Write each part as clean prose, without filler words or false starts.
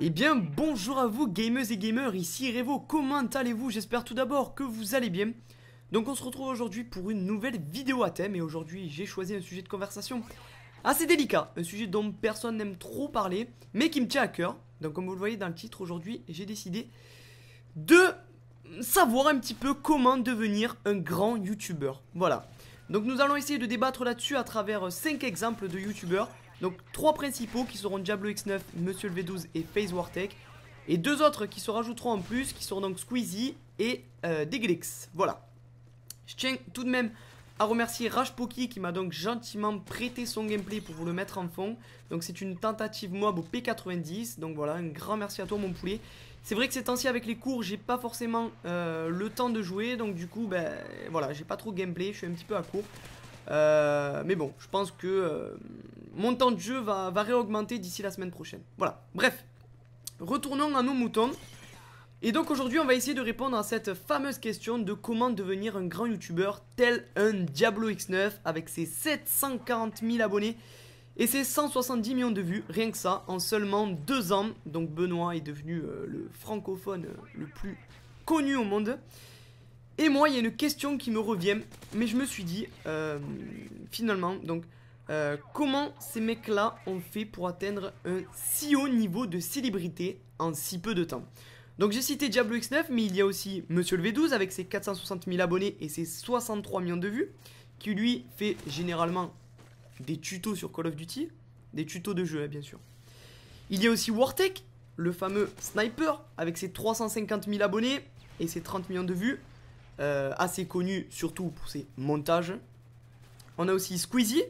Eh bien bonjour à vous gamers et gamers, ici Revo, comment allez-vous? J'espère tout d'abord que vous allez bien. Donc on se retrouve aujourd'hui pour une nouvelle vidéo à thème. Et aujourd'hui j'ai choisi un sujet de conversation assez délicat, un sujet dont personne n'aime trop parler, mais qui me tient à cœur. Donc comme vous le voyez dans le titre, aujourd'hui j'ai décidé de savoir un petit peu comment devenir un grand youtubeur. Voilà, donc nous allons essayer de débattre là-dessus à travers 5 exemples de youtubeurs. Donc 3 principaux qui seront Diablo X9, Monsieur le V12 et FaZe Wartech. Et 2 autres qui se rajouteront en plus, qui seront donc Squeezie et Deglix. Voilà. Je tiens tout de même à remercier Rajpoki qui m'a donc gentiment prêté son gameplay pour vous le mettre en fond. Donc c'est une tentative mob au P90. Donc voilà, un grand merci à toi mon poulet. C'est vrai que ces temps-ci avec les cours, j'ai pas forcément le temps de jouer. Donc du coup, ben voilà, j'ai pas trop de gameplay, je suis un petit peu à court. Mais bon, je pense que mon temps de jeu va réaugmenter d'ici la semaine prochaine. Voilà, bref, retournons à nos moutons. Et donc aujourd'hui on va essayer de répondre à cette fameuse question de comment devenir un grand youtubeur tel un Diablo X9 avec ses 740 000 abonnés et ses 170 millions de vues, rien que ça, en seulement 2 ans. Donc Benoît est devenu le francophone le plus connu au monde. Et moi, il y a une question qui me revient, mais je me suis dit, finalement, donc, comment ces mecs-là ont fait pour atteindre un si haut niveau de célébrité en si peu de temps? Donc j'ai cité Diablo X9, mais il y a aussi Monsieur le V12 avec ses 460 000 abonnés et ses 63 millions de vues, qui lui fait généralement des tutos sur Call of Duty, des tutos de jeu, hein, bien sûr. Il y a aussi Wartech, le fameux sniper, avec ses 350 000 abonnés et ses 30 millions de vues. Assez connu surtout pour ses montages. On a aussi Squeezie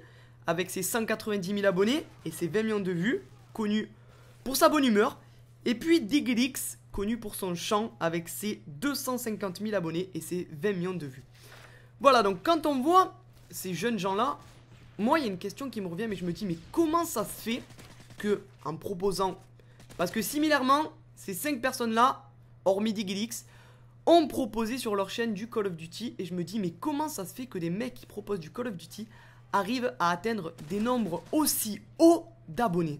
avec ses 190 000 abonnés et ses 20 millions de vues, connu pour sa bonne humeur. Et puis Deglix, connu pour son chant avec ses 250 000 abonnés et ses 20 millions de vues. Voilà, donc quand on voit ces jeunes gens là, moi il y a une question qui me revient, mais je me dis mais comment ça se fait que en proposant, parce que similairement ces 5 personnes là, hormis Deglix, ont proposé sur leur chaîne du Call of Duty. Et je me dis mais comment ça se fait que des mecs qui proposent du Call of Duty arrivent à atteindre des nombres aussi hauts d'abonnés?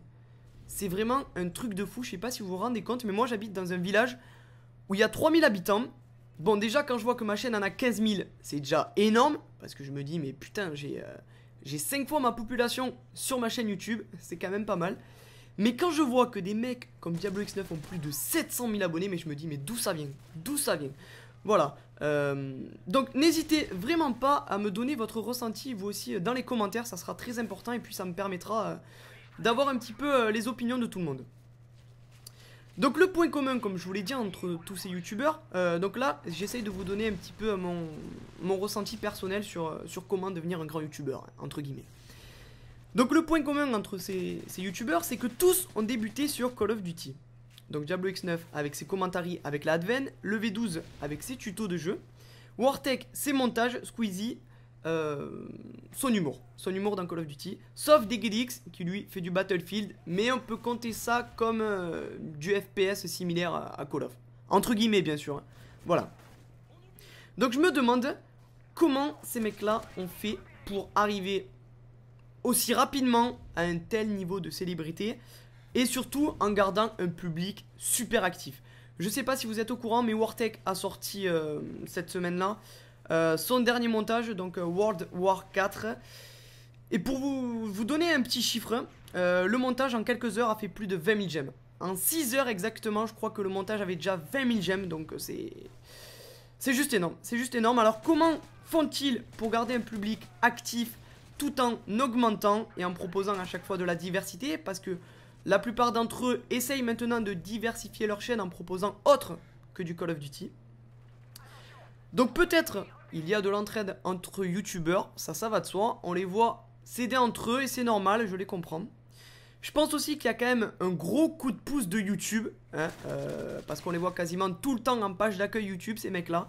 C'est vraiment un truc de fou, je sais pas si vous vous rendez compte, mais moi j'habite dans un village où il y a 3000 habitants. Bon déjà quand je vois que ma chaîne en a 15 000, c'est déjà énorme, parce que je me dis mais putain j'ai 5 fois ma population sur ma chaîne YouTube, c'est quand même pas mal. Mais quand je vois que des mecs comme Diablo X9 ont plus de 700 000 abonnés, mais je me dis mais d'où ça vient? D'où ça vient? Voilà, donc n'hésitez vraiment pas à me donner votre ressenti vous aussi dans les commentaires, ça sera très important et puis ça me permettra d'avoir un petit peu les opinions de tout le monde. Donc le point commun, comme je vous l'ai dit, entre tous ces youtubeurs, donc là j'essaye de vous donner un petit peu mon ressenti personnel sur comment devenir un grand youtubeur, entre guillemets. Donc le point commun entre ces youtubeurs, c'est que tous ont débuté sur Call of Duty. Donc Diablo X9 avec ses commentaires avec la Adven, le V12 avec ses tutos de jeu, Wartech ses montages, Squeezie son humour dans Call of Duty, sauf Deglix qui lui fait du Battlefield, mais on peut compter ça comme du FPS similaire à Call of, entre guillemets bien sûr, hein. Voilà. Donc je me demande comment ces mecs là ont fait pour arriver aussi rapidement à un tel niveau de célébrité et surtout en gardant un public super actif. Je sais pas si vous êtes au courant, mais Wartech a sorti cette semaine là son dernier montage, donc World War 4. Et pour vous donner un petit chiffre, le montage en quelques heures a fait plus de 20 000 gemmes. En 6 heures exactement, je crois que le montage avait déjà 20 000 gemmes, donc c'est juste énorme. C'est juste énorme. Alors comment font-ils pour garder un public actif tout en augmentant et en proposant à chaque fois de la diversité? Parce que la plupart d'entre eux essayent maintenant de diversifier leur chaîne en proposant autre que du Call of Duty. Donc peut-être il y a de l'entraide entre youtubeurs, ça va de soi, on les voit s'aider entre eux et c'est normal, je les comprends. Je pense aussi qu'il y a quand même un gros coup de pouce de YouTube, hein, parce qu'on les voit quasiment tout le temps en page d'accueil YouTube ces mecs là.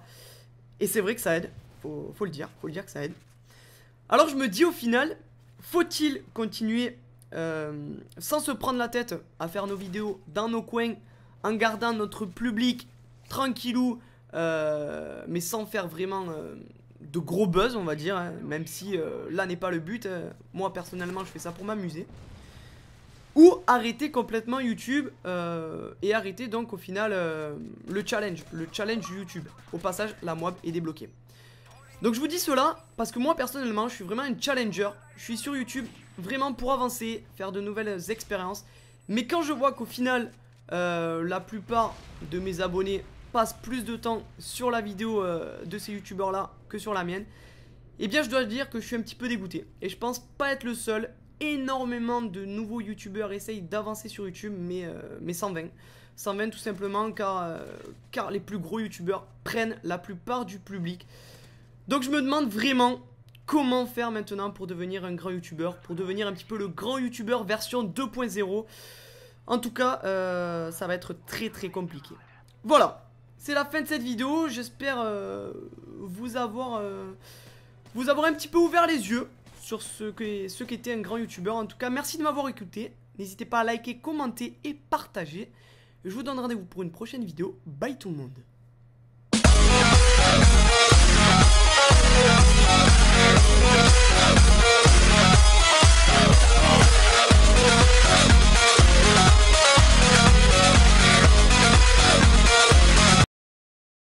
Et c'est vrai que ça aide, faut le dire que ça aide. Alors je me dis au final, faut-il continuer sans se prendre la tête à faire nos vidéos dans nos coins, en gardant notre public tranquillou, mais sans faire vraiment de gros buzz on va dire, hein, même si là n'est pas le but, moi personnellement je fais ça pour m'amuser. ou arrêter complètement YouTube et arrêter donc au final le challenge YouTube. Au passage, la mob est débloquée. Donc je vous dis cela parce que moi personnellement je suis vraiment un challenger. Je suis sur YouTube vraiment pour avancer, faire de nouvelles expériences. Mais quand je vois qu'au final la plupart de mes abonnés passent plus de temps sur la vidéo de ces youtubeurs là que sur la mienne, eh bien je dois dire que je suis un petit peu dégoûté. Et je pense pas être le seul. Énormément de nouveaux youtubeurs essayent d'avancer sur YouTube mais sans vain tout simplement car les plus gros youtubeurs prennent la plupart du public. Donc je me demande vraiment comment faire maintenant pour devenir un grand youtubeur, pour devenir un petit peu le grand youtubeur version 2.0. En tout cas ça va être très très compliqué. Voilà, c'est la fin de cette vidéo. J'espère vous avoir un petit peu ouvert les yeux sur ce qu'était un grand youtubeur. En tout cas, merci de m'avoir écouté. N'hésitez pas à liker, commenter et partager. Je vous donne rendez-vous pour une prochaine vidéo. Bye tout le monde.